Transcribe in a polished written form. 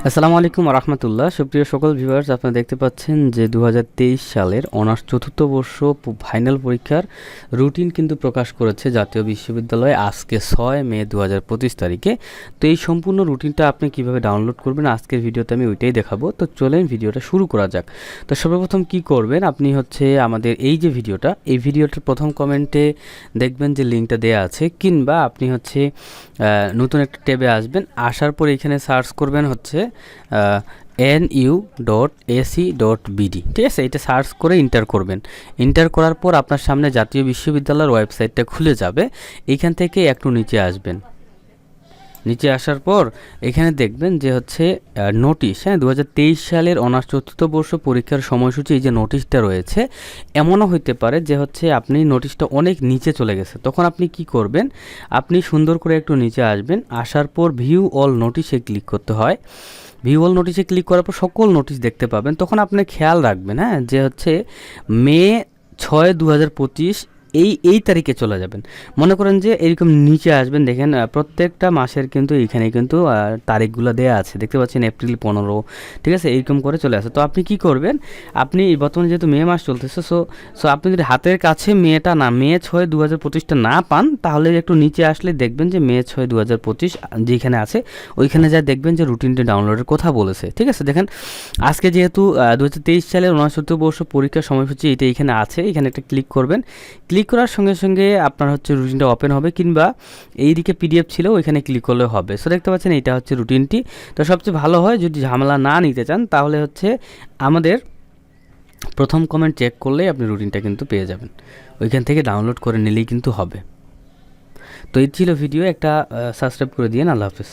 আসসালামু আলাইকুম রাহমাতুল্লাহ। সুপ্রিয় সকল ভিউয়ার্স, আপনারা দেখতে পাচ্ছেন যে 2023 সালের অনার্স চতুর্থ বর্ষ ফাইনাল পরীক্ষার রুটিন কিন্তু প্রকাশ করেছে জাতীয় বিশ্ববিদ্যালয় আজকে 6 মে 2025 তারিখে। তো এই সম্পূর্ণ রুটিনটা আপনি কিভাবে ডাউনলোড করবেন আজকের ভিডিওতে আমি ওইটাই দেখাবো। তো চলেন ভিডিওটা শুরু করা যাক। তো সর্বপ্রথম কি করবেন, আপনি আমাদের এই যে এই ভিডিওটার প্রথম কমেন্টে দেখবেন যে লিঙ্কটা দেওয়া আছে, কিংবা আপনি নতুন একটা ট্যাবে আসবেন, আসার পর এখানে সার্চ করবেন nu.ac.bd। ঠিক আছে, এটা সার্চ করে এন্টার করবেন। এন্টার করার পর আপনার সামনে জাতীয় বিশ্ববিদ্যালয়ের ওয়েবসাইটটা খুলে যাবে। এখান থেকে একটু নিচে আসবেন। নিচে আসার পর এখানে দেখবেন যে নোটিশ, 2023 সালের অনার্স চতুর্থ বর্ষ পরীক্ষার সময়সূচি, এই যে নোটিশটা রয়েছে, এমনও হতে পারে যে আপনি নোটিশটা অনেক নিচে চলে গেছে। তখন আপনি কি করবেন, আপনি সুন্দর করে একটু নিচে আসবেন। আসার পর ভিউ অল নোটিশে ক্লিক করতে হয়। ভিউ অল নোটিশে ক্লিক করার পর সকল নোটিশ দেখতে পাবেন। তখন আপনি খেয়াল রাখবেন যে মে 6, 2025 এই তারিখে চলে যাবেন। মনে করেন যে এরকম নিচে আসবেন, দেখেন প্রত্যেকটা মাসের কিন্তু এখানে কিন্তু তারিখগুলো দেওয়া আছে, দেখতে পাচ্ছেন এপ্রিল 15, ঠিক আছে, এইরকম করে চলে আসে। তো আপনি কি করবেন, আপনি বর্তমানে যেহেতু মে মাস চলতেছে, সো আপনি যদি হাতের কাছে মে 6, 2025টা না পান, তাহলে একটু নিচে আসলে দেখবেন যে মে 6, 2025 যেখানে আছে ওইখানে যা দেখবেন যে রুটিনটি ডাউনলোডের কথা বলেছে। ঠিক আছে, দেখেন আজকে যেহেতু 2023 সালের অনার্স চতুর্থ বর্ষ পরীক্ষার সময়সূচি এটা এখানে আছে, এখানে একটা ক্লিক করবেন। ক্লিক করার সঙ্গে সঙ্গে আপনার রুটিনটা ওপেন হবে, কিংবা এইদিকে পিডিএফ ছিল ওইখানে ক্লিক করলে হবে। সো দেখতে পাচ্ছেন এইটা রুটিনটি। তো সবচেয়ে ভালো হয় যদি ঝামেলা না নিতে চান, তাহলে আমাদের প্রথম কমেন্ট চেক করলেই আপনি রুটিনটা কিন্তু পেয়ে যাবেন, ওইখান থেকে ডাউনলোড করে নিলেই কিন্তু হবে। তো এই ছিল ভিডিও, একটা সাবস্ক্রাইব করে দিন। আল্লাহ হাফেজ।